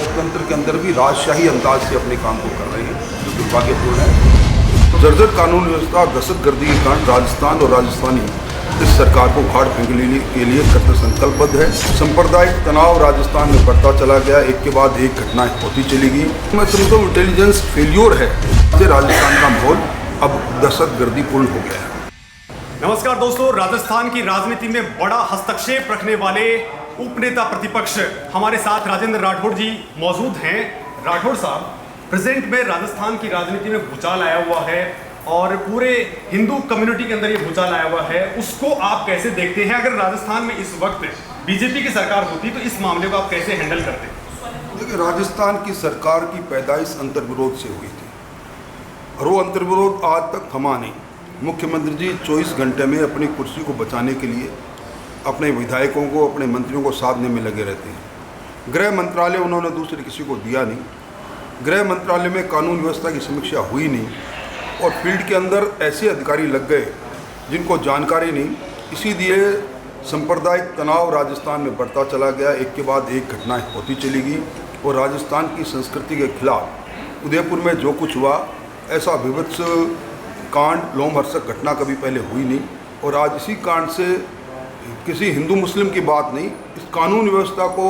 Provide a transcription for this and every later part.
लोकतंत्र के अंदर भी राजशाही अंदाज से अपने काम को कर रहे हैं, जो दुर्भाग्यपूर्ण है। जर्जर कानून व्यवस्था और दहशतगर्दी के कारण राजस्थान और राजस्थानी इस सरकार को उखाड़ फेंकने के लिए कट्टर संकल्पबद्ध है। सांप्रदायिक तनाव राजस्थान में बढ़ता चला गया, एक के बाद एक घटनाएं होती चली गई। मैं समझता हूँ इंटेलिजेंस फेल्योर है। राजस्थान का माहौल अब दहशतगर्दी पूर्ण हो गया है। नमस्कार दोस्तों, राजस्थान की राजनीति में बड़ा हस्तक्षेप रखने वाले उपनेता प्रतिपक्ष हमारे साथ राजेंद्र राठौड़ जी मौजूद हैं। राठौड़ साहब, प्रेजेंट में राजस्थान की राजनीति में भूचाल आया हुआ है और पूरे हिंदू कम्युनिटी के अंदर ये भूचाल आया हुआ है, उसको आप कैसे देखते हैं? अगर राजस्थान में इस वक्त बीजेपी की सरकार होती तो इस मामले को आप कैसे हैंडल करते? देखिए, राजस्थान की सरकार की पैदाइश अंतर्विरोध से हुई थी और वो अंतर्विरोध आज तक थमा नहीं। मुख्यमंत्री जी 24 घंटे में अपनी कुर्सी को बचाने के लिए अपने विधायकों को, अपने मंत्रियों को साधने में लगे रहते हैं। गृह मंत्रालय उन्होंने दूसरे किसी को दिया नहीं। गृह मंत्रालय में कानून व्यवस्था की समीक्षा हुई नहीं और फील्ड के अंदर ऐसे अधिकारी लग गए जिनको जानकारी नहीं। इसीलिए सांप्रदायिक तनाव राजस्थान में बढ़ता चला गया, एक के बाद एक घटनाएं होती चली गई और राजस्थान की संस्कृति के खिलाफ उदयपुर में जो कुछ हुआ, ऐसा विभत्स कांड, लोमहर्षक घटना कभी पहले हुई नहीं। और आज इसी कांड से किसी हिंदू मुस्लिम की बात नहीं, इस कानून व्यवस्था को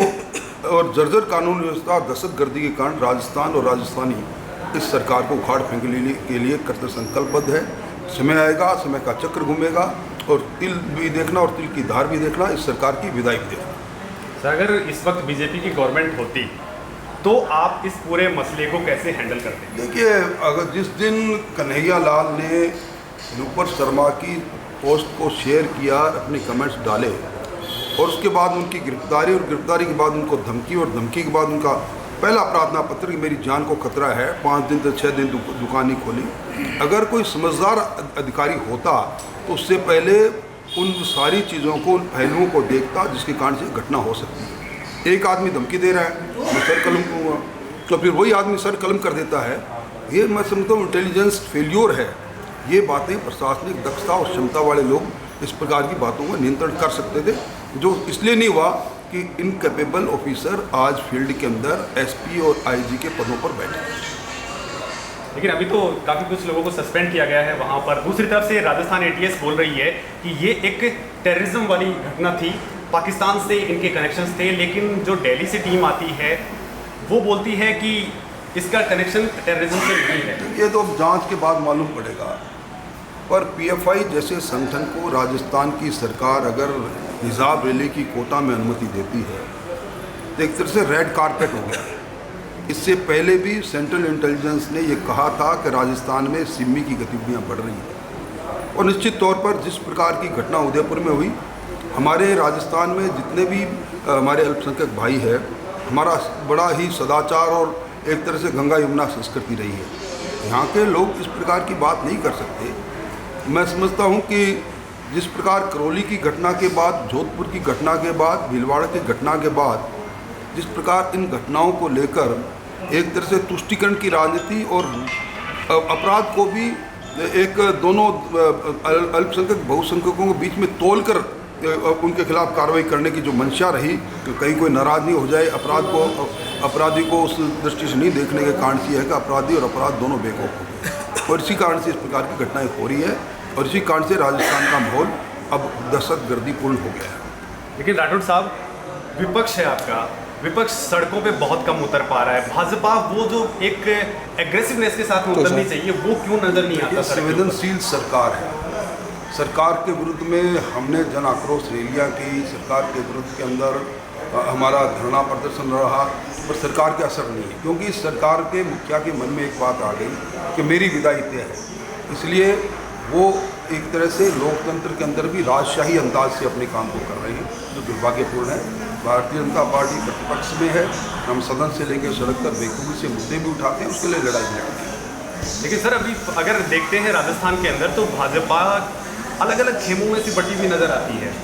और जर्जर कानून व्यवस्था और दहशतगर्दी के कारण राजस्थान और राजस्थानी इस सरकार को उखाड़ फेंकने के लिए कट्टर संकल्पबद्ध है। समय आएगा, समय का चक्र घूमेगा और तिल भी देखना और तिल की धार भी देखना, इस सरकार की विदाई भी देखना। सर, अगर इस वक्त बीजेपी की गवर्नमेंट होती तो आप इस पूरे मसले को कैसे हैंडल करते? देखिए, अगर जिस दिन कन्हैया लाल ने रूपर शर्मा की पोस्ट को शेयर किया, अपने कमेंट्स डाले और उसके बाद उनकी गिरफ्तारी और गिरफ्तारी के बाद उनको धमकी और धमकी के बाद उनका पहला प्रार्थना पत्र कि मेरी जान को खतरा है, 5 दिन से 6 दिन दुकान नहीं खोली। अगर कोई समझदार अधिकारी होता तो उससे पहले उन सारी चीज़ों को, उन पहलुओं को देखता जिसके कारण से घटना हो सकती है। एक आदमी धमकी दे रहा है, मैं सर कलम करूँगा, तो फिर वही आदमी सर कलम कर देता है। ये मैं समझता हूँ इंटेलिजेंस फेल्योर है। ये बातें प्रशासनिक दक्षता और क्षमता वाले लोग इस प्रकार की बातों का नियंत्रण कर सकते थे, जो इसलिए नहीं हुआ कि इनकैपेबल ऑफिसर आज फील्ड के अंदर एसपी और आईजी के पदों पर बैठे। लेकिन अभी तो काफ़ी कुछ लोगों को सस्पेंड किया गया है वहाँ पर। दूसरी तरफ से राजस्थान एटीएस बोल रही है कि ये एक टेररिज्म वाली घटना थी, पाकिस्तान से इनके कनेक्शंस थे, लेकिन जो दिल्ली से टीम आती है वो बोलती है कि इसका कनेक्शन टेररिज्म से नहीं है। ये तो जांच के बाद मालूम पड़ेगा। पर पीएफआई जैसे संगठन को राजस्थान की सरकार अगर हिजाब रैली की कोटा में अनुमति देती है तो एक तरह से रेड कारपेट हो गया। इससे पहले भी सेंट्रल इंटेलिजेंस ने ये कहा था कि राजस्थान में सिमी की गतिविधियाँ बढ़ रही हैं और निश्चित तौर पर जिस प्रकार की घटना उदयपुर में हुई, हमारे राजस्थान में जितने भी हमारे अल्पसंख्यक भाई है, हमारा बड़ा ही सदाचार और एक तरह से गंगा यमुना संस्कृति रही है। यहाँ के लोग इस प्रकार की बात नहीं कर सकते। मैं समझता हूँ कि जिस प्रकार करौली की घटना के बाद, जोधपुर की घटना के बाद, भीलवाड़ा की घटना के बाद जिस प्रकार इन घटनाओं को लेकर एक तरह से तुष्टीकरण की राजनीति और अपराध को भी एक दोनों अल्पसंख्यक बहुसंख्यकों के बीच में तोलकर उनके खिलाफ कार्रवाई करने की जो मंशा रही कि कहीं कोई नाराज़ नहीं हो जाए, अपराधी को उस दृष्टि से नहीं देखने के कारण से है कि अपराधी और अपराध दोनों बेवकूफ़ हो गए और इसी कारण से इस प्रकार की घटनाएं हो रही है और इसी कारण से राजस्थान का माहौल अब दहशतगर्दी पूर्ण हो गया है। लेकिन राठौड़ साहब, विपक्ष है आपका, विपक्ष सड़कों पे बहुत कम उतर पा रहा है। भाजपा वो जो एक एग्रेसिवनेस के साथ उतरनी चाहिए वो क्यों नजर नहीं आता? संवेदनशील सरकार है। सरकार के विरुद्ध में हमने जन आक्रोश रैलियाँ की, सरकार के विरुद्ध के अंदर हमारा धरना प्रदर्शन रहा, पर सरकार का असर नहीं है क्योंकि इस सरकार के मुखिया के मन में एक बात आ गई कि मेरी विदाई तय है। इसलिए वो एक तरह से लोकतंत्र के अंदर भी राजशाही अंदाज से अपने काम को कर रहे हैं, जो दुर्भाग्यपूर्ण है। भारतीय जनता पार्टी प्रतिपक्ष में है, हम सदन से लेकर सड़क तक बेखूबी से मुद्दे भी उठाते हैं, उसके लिए लड़ाई भी लड़ते हैं। लेकिन सर, अभी अगर देखते हैं राजस्थान के अंदर तो भाजपा अलग अलग खेमों में से बटी हुई नजर आती है।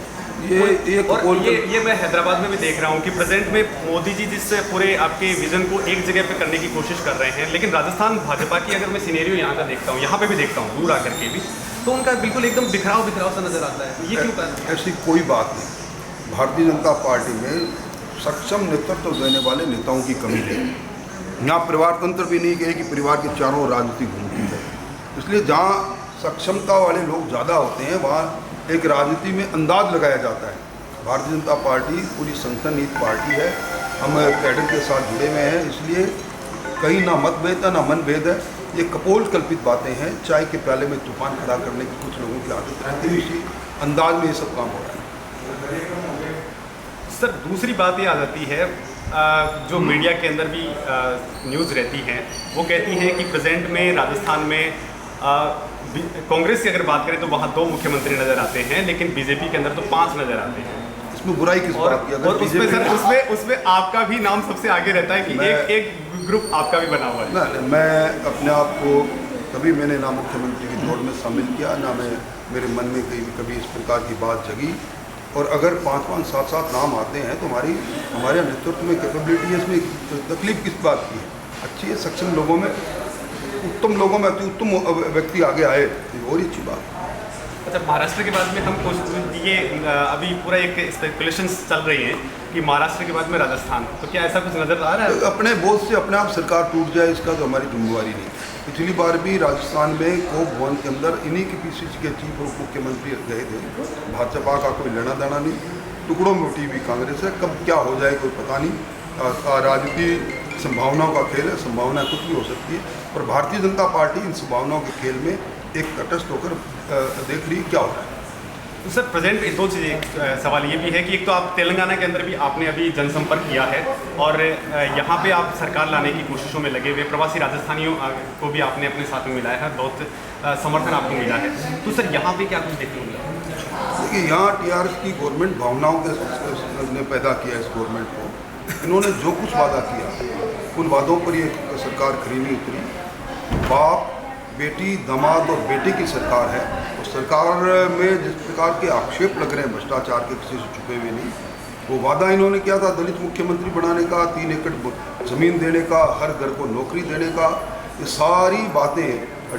ये मैं हैदराबाद में भी देख रहा हूँ कि प्रेजेंट में मोदी जी जिस पूरे आपके विजन को एक जगह पे करने की कोशिश कर रहे हैं, लेकिन राजस्थान भाजपा की अगर मैं सिनेरियो यहाँ का देखता हूँ, यहाँ पे भी देखता हूँ दूर आकर के भी, तो उनका बिल्कुल एकदम बिखराव सा नजर आता है। ये क्यों? ऐसी कोई बात नहीं। भारतीय जनता पार्टी में सक्षम नेतृत्व देने वाले नेताओं की कमी है। यहाँ परिवार तंत्र भी नहीं है कि परिवार के चारों ओर राजनीति घूमती है, इसलिए जहाँ सक्षमता वाले लोग ज़्यादा होते हैं वहाँ एक राजनीति में अंदाज लगाया जाता है। भारतीय जनता पार्टी पूरी संगठन नीति पार्टी है, हम कैडर के साथ जुड़े हुए हैं, इसलिए कहीं ना मतभेद है ना मनभेद है। ये कपोल कल्पित बातें हैं, चाय के प्याले में तूफान खड़ा करने की कुछ लोगों की आदत रहती है, इसी अंदाज में ये सब काम हो रहा है। सर दूसरी बात ये आ जाती है, जो मीडिया के अंदर भी न्यूज़ रहती हैं वो कहती हैं कि प्रेजेंट में राजस्थान में कांग्रेस की अगर बात करें तो वहाँ 2 मुख्यमंत्री नज़र आते हैं, लेकिन बीजेपी के अंदर तो 5 नज़र आते हैं। इसमें बुराई किस बात की? और उसमें सर उसमें आपका भी नाम सबसे आगे रहता है कि एक ग्रुप आपका भी बना हुआ है। ना मैं अपने आप को कभी मैंने ना मुख्यमंत्री की दौड़ में शामिल किया, ना मेरे मन में कभी इस प्रकार की बात जगी। और अगर 5-5, 7-7 नाम आते हैं तो हमारे नेतृत्व में कैपेबिलिटी है, इसमें तकलीफ किस बात की है? अच्छी है, सक्षम लोगों में, उत्तम लोगों में अति उत्तम व्यक्ति आगे आए, और ही अच्छी बात। अच्छा, महाराष्ट्र के बाद में हम कुछ ये अभी पूरा एक स्पेकुलेशंस चल रही हैं कि महाराष्ट्र के बाद में राजस्थान, तो क्या ऐसा कुछ नज़र आ रहा है? अपने बोझ से अपने आप सरकार टूट जाए इसका तो हमारी जिम्मेवारी नहीं। पिछली बार भी राजस्थान में कोप भवन के अंदर इन्हीं के PCC के चीफ उप मुख्यमंत्री गए थे। भाजपा का कोई लेना देना नहीं, टुकड़ों में उठी हुई कांग्रेस है, कब क्या हो जाए कोई पता नहीं। राजनीति संभावनाओं का खेल है, संभावना कुछ भी हो सकती है, पर भारतीय जनता पार्टी इन संभावनाओं के खेल में एक तटस्थ होकर देख रही क्या हो रहा है। तो सर प्रेजेंट 2 चीज़ें, सवाल ये भी है कि एक तो आप तेलंगाना के अंदर भी आपने अभी जनसंपर्क किया है और यहाँ पे आप सरकार लाने की कोशिशों में लगे हुए, प्रवासी राजस्थानियों को भी आपने अपने साथ में मिलाया है, बहुत समर्थन आपको मिला है, तो सर यहाँ पे क्या कुछ देखने को मिला? देखिए, यहाँ TRS की गवर्नमेंट भावनाओं के ने पैदा किया इस गवर्नमेंट को। इन्होंने जो कुछ वादा किया उन वादों पर ये सरकार खरी नहीं उतरी। बाप बेटी दामाद और बेटे की सरकार है, और सरकार में जिस प्रकार के आक्षेप लग रहे हैं भ्रष्टाचार के, किसी से छुपे हुए नहीं। वो वादा इन्होंने किया था दलित मुख्यमंत्री बनाने का, 3 एकड़ ज़मीन देने का, हर घर को नौकरी देने का, ये सारी बातें,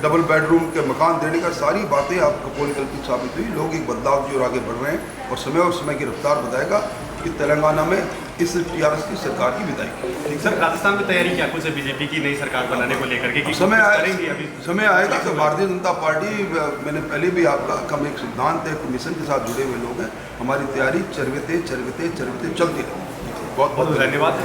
डबल बेडरूम के मकान देने का, सारी बातें आप कपोल कल्पित साबित हुई। लोग एक बदलाव की ओर आगे बढ़ रहे हैं, और समय की रफ्तार बताएगा कि तेलंगाना में इस TRS की सरकार की विदाई। ठीक सर, राजस्थान में तैयारी क्या कुछ है बीजेपी की नई सरकार बनाने को लेकर के? समय आएगा तो भारतीय जनता पार्टी, मैंने पहले भी आपका हम एक सिद्धांत है, एक मिशन के साथ जुड़े हुए लोग हैं, हमारी तैयारी चरवते चलती रहेगी। बहुत बहुत धन्यवाद।